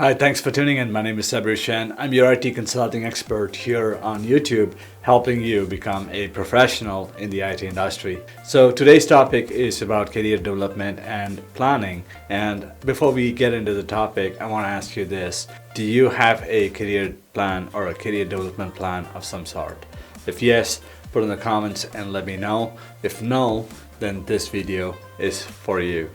Hi, thanks for tuning in. My name is Sabrish Chand. I'm your IT consulting expert here on YouTube, helping you become a professional in the IT industry. So today's topic is about career development and planning. And before we get into the topic, I want to ask you this. Do you have a career plan or a career development plan of some sort? If yes, put in the comments and let me know. If no, then this video is for you.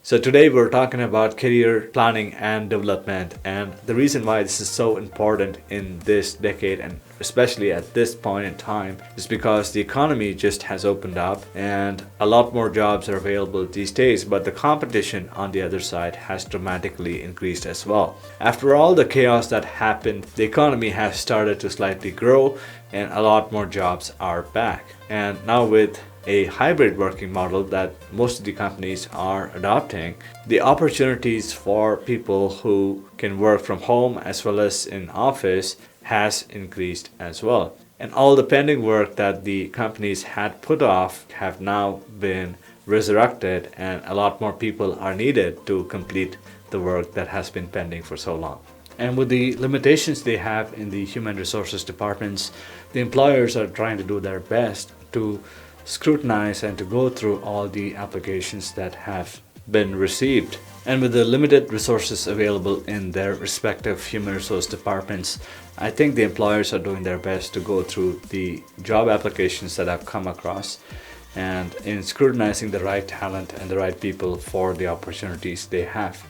So today we're talking about career planning and development, and the reason why this is so important in this decade and especially at this point in time is because the economy just has opened up and a lot more jobs are available these days, but the competition on the other side has dramatically increased as well. After all the chaos that happened, the economy has started to slightly grow and a lot more jobs are back. And now with a hybrid working model that most of the companies are adopting, the opportunities for people who can work from home as well as in office has increased as well. And all the pending work that the companies had put off have now been resurrected, and a lot more people are needed to complete the work that has been pending for so long. And with the limitations they have in the human resources departments, the employers are trying to do their best to scrutinize and to go through all the applications that have been received. And with the limited resources available in their respective human resource departments, I think the employers are doing their best to go through the job applications that I've come across and in scrutinizing the right talent and the right people for the opportunities they have.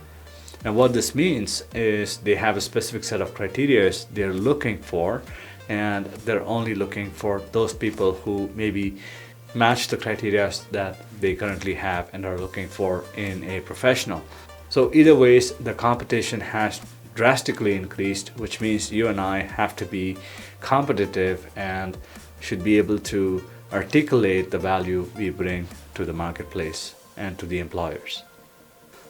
And what this means is they have a specific set of criteria they're looking for, and they're only looking for those people who maybe match the criteria that they currently have and are looking for in a professional. So either ways, the competition has drastically increased, which means you and I have to be competitive and should be able to articulate the value we bring to the marketplace and to the employers.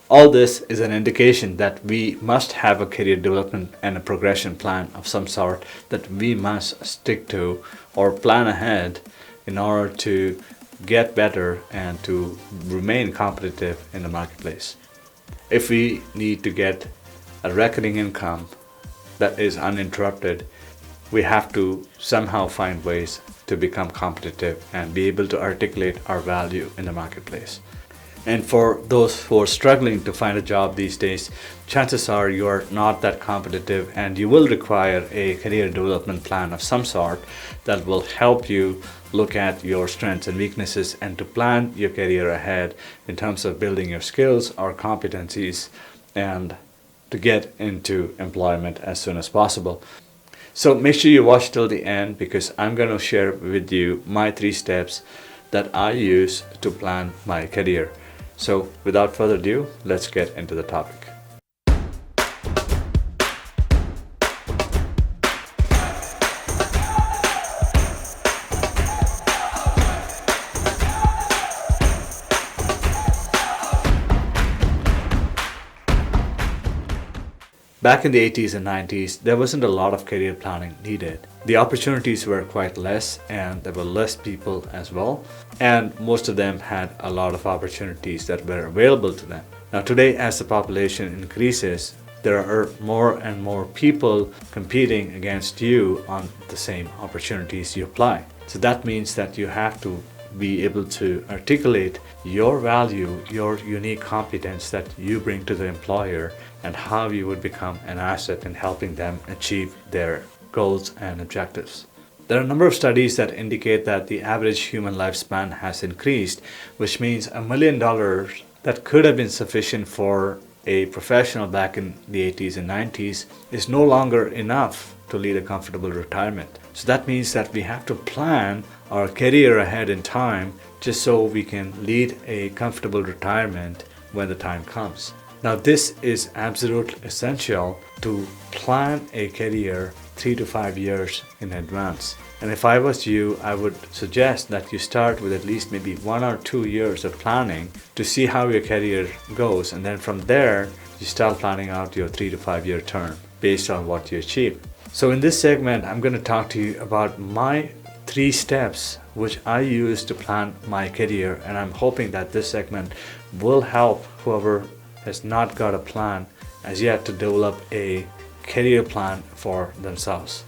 All this is an indication that we must have a career development and a progression plan of some sort that we must stick to or plan ahead in order to get better and to remain competitive in the marketplace. If we need to get a recurring income that is uninterrupted, we have to somehow find ways to become competitive and be able to articulate our value in the marketplace. And for those who are struggling to find a job these days, chances are you are not that competitive and you will require a career development plan of some sort that will help you look at your strengths and weaknesses and to plan your career ahead in terms of building your skills or competencies and to get into employment as soon as possible. So make sure you watch till the end, because I'm going to share with you my 3 steps that I use to plan my career. So without further ado, let's get into the topic. Back in the 80s and 90s, there wasn't a lot of career planning needed. The opportunities were quite less and there were less people as well. And most of them had a lot of opportunities that were available to them. Now today, as the population increases, there are more and more people competing against you on the same opportunities you apply. So that means that you have to be able to articulate your value, your unique competence that you bring to the employer, and how you would become an asset in helping them achieve their goals and objectives. There are a number of studies that indicate that the average human lifespan has increased, which means $1 million that could have been sufficient for a professional back in the 80s and 90s is no longer enough to lead a comfortable retirement. So that means that we have to plan our career ahead in time just so we can lead a comfortable retirement when the time comes. Now this is absolutely essential to plan a career 3 to 5 years in advance. And if I was you, I would suggest that you start with at least maybe 1 or 2 years of planning to see how your career goes. And then from there, you start planning out your 3 to 5 year term based on what you achieve. So in this segment, I'm going to talk to you about my 3 steps which I use to plan my career. And I'm hoping that this segment will help whoever has not got a plan as yet to develop a career plan for themselves.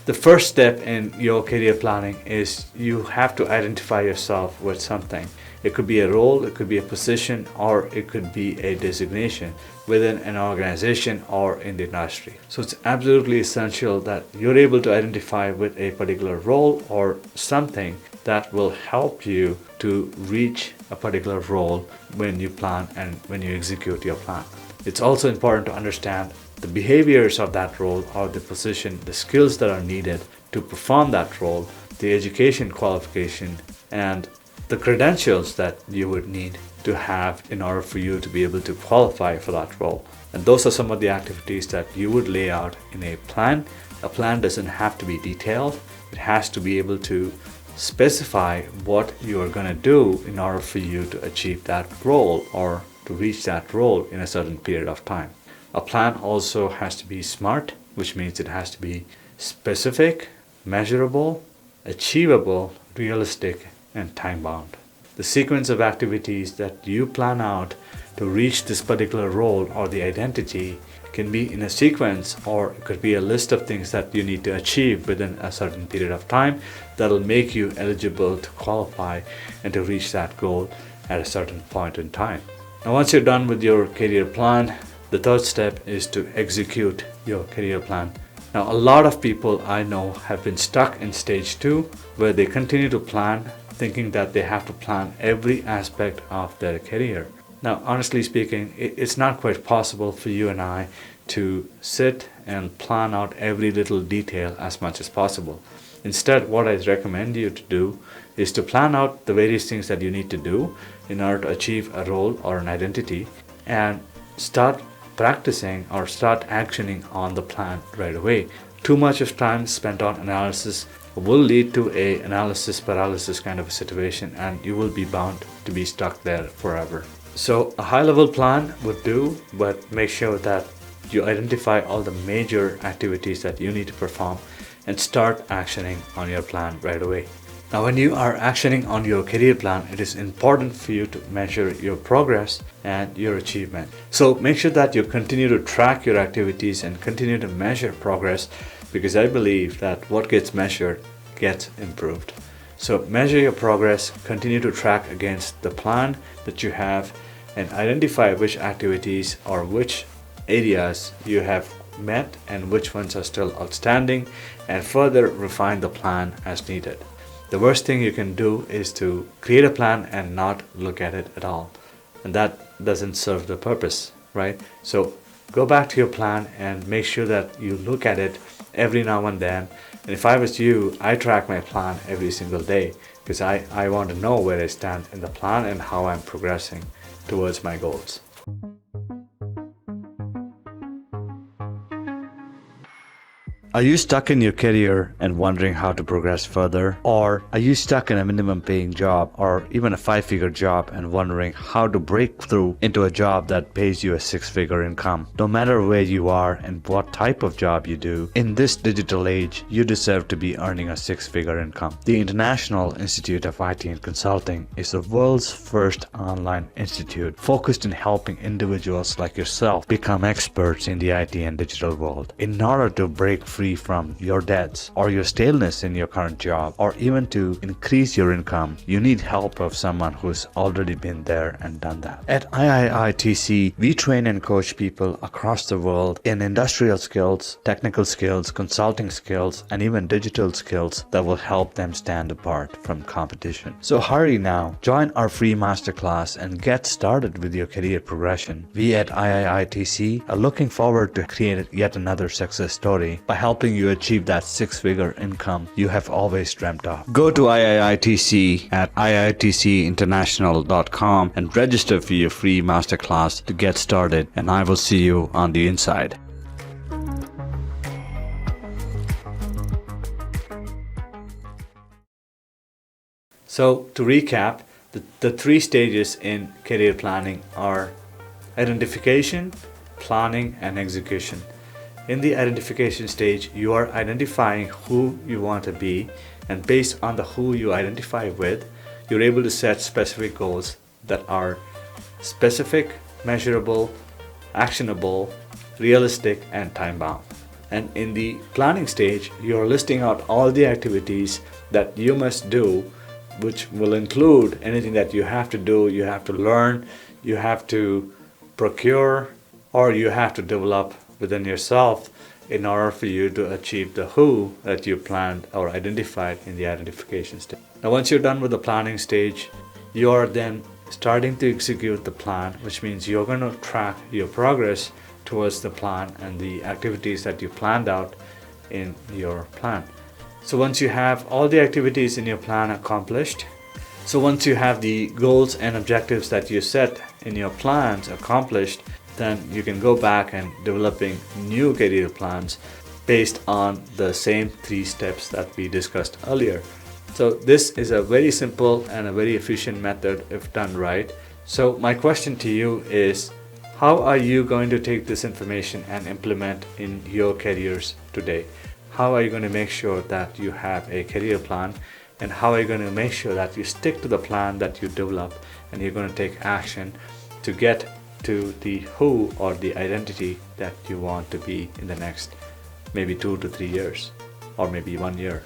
The first step in your career planning is you have to identify yourself with something. It could be a role, it could be a position, or it could be a designation within an organization or in the industry. So it's absolutely essential that you're able to identify with a particular role or something that will help you to reach a particular role when you plan and when you execute your plan. It's also important to understand the behaviors of that role or the position, the skills that are needed to perform that role, the education qualification, and the credentials that you would need to have in order for you to be able to qualify for that role. And those are some of the activities that you would lay out in a plan. A plan doesn't have to be detailed. It has to be able to specify what you are going to do in order for you to achieve that role or to reach that role in a certain period of time. A plan also has to be SMART, which means it has to be specific, measurable, achievable, realistic, and time-bound. The sequence of activities that you plan out to reach this particular role or the identity can be in a sequence, or it could be a list of things that you need to achieve within a certain period of time that will make you eligible to qualify and to reach that goal at a certain point in time. Now, once you're done with your career plan, the third step is to execute your career plan. Now, a lot of people I know have been stuck in stage 2, where they continue to plan, thinking that they have to plan every aspect of their career. Now, honestly speaking, it's not quite possible for you and I to sit and plan out every little detail as much as possible. Instead, what I recommend you to do is to plan out the various things that you need to do in order to achieve a role or an identity, and start practicing or start actioning on the plan right away. Too much of time spent on analysis will lead to a analysis paralysis kind of a situation, and you will be bound to be stuck there forever. So a high level plan would do, but make sure that you identify all the major activities that you need to perform and start actioning on your plan right away. Now, when you are actioning on your career plan, it is important for you to measure your progress and your achievement. So make sure that you continue to track your activities and continue to measure progress, because I believe that what gets measured gets improved. So measure your progress, continue to track against the plan that you have, and identify which activities or which areas you have met and which ones are still outstanding, and further refine the plan as needed. The worst thing you can do is to create a plan and not look at it at all. And that doesn't serve the purpose, right? So go back to your plan and make sure that you look at it every now and then. And if I was you, I track my plan every single day, because I want to know where I stand in the plan and how I'm progressing towards my goals. Are you stuck in your career and wondering how to progress further? Or are you stuck in a minimum paying job or even a 5-figure job and wondering how to break through into a job that pays you a 6-figure income? No matter where you are and what type of job you do, in this digital age, you deserve to be earning a 6-figure income. The International Institute of IT and Consulting is the world's first online institute focused in helping individuals like yourself become experts in the IT and digital world. In order to break free from your debts or your staleness in your current job, or even to increase your income, you need help of someone who's already been there and done that. At IIITC, we train and coach people across the world in industrial skills, technical skills, consulting skills, and even digital skills that will help them stand apart from competition. So hurry now, join our free masterclass and get started with your career progression. We at IIITC are looking forward to create yet another success story by helping you achieve that 6-figure income you have always dreamt of. Go to IIITC at iitcinternational.com and register for your free masterclass to get started, and I will see you on the inside. So to recap, the three stages in career planning are identification, planning, and execution. In the identification stage, you are identifying who you want to be, and based on the who you identify with, you're able to set specific goals that are specific, measurable, actionable, realistic, and time bound. And in the planning stage, you're listing out all the activities that you must do, which will include anything that you have to do, you have to learn, you have to procure, or you have to develop within yourself in order for you to achieve the who that you planned or identified in the identification stage. Now, once you're done with the planning stage, you are then starting to execute the plan, which means you're going to track your progress towards the plan and the activities that you planned out in your plan. So once you have all the activities in your plan accomplished, so once you have the goals and objectives that you set in your plans accomplished, then you can go back and developing new career plans based on the same three steps that we discussed earlier. So this is a very simple and a very efficient method if done right. So my question to you is, how are you going to take this information and implement in your careers today? How are you going to make sure that you have a career plan, and how are you going to make sure that you stick to the plan that you develop and you're going to take action to get to the who or the identity that you want to be in the next maybe 2 to 3 years or maybe 1 year.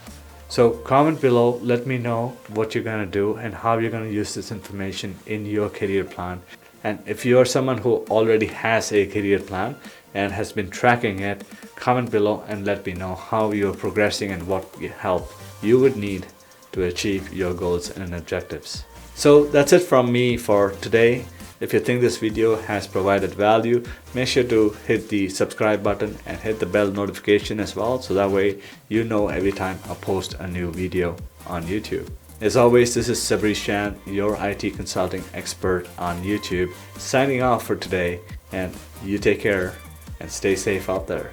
So comment below, let me know what you're going to do and how you're going to use this information in your career plan. And if you're someone who already has a career plan and has been tracking it, comment below and let me know how you're progressing and what help you would need to achieve your goals and objectives. So that's it from me for today. If you think this video has provided value, make sure to hit the subscribe button and hit the bell notification as well, so that way you know every time I post a new video on YouTube. As always, this is Sabrish Chand, your IT consulting expert on YouTube, signing off for today, and you take care and stay safe out there.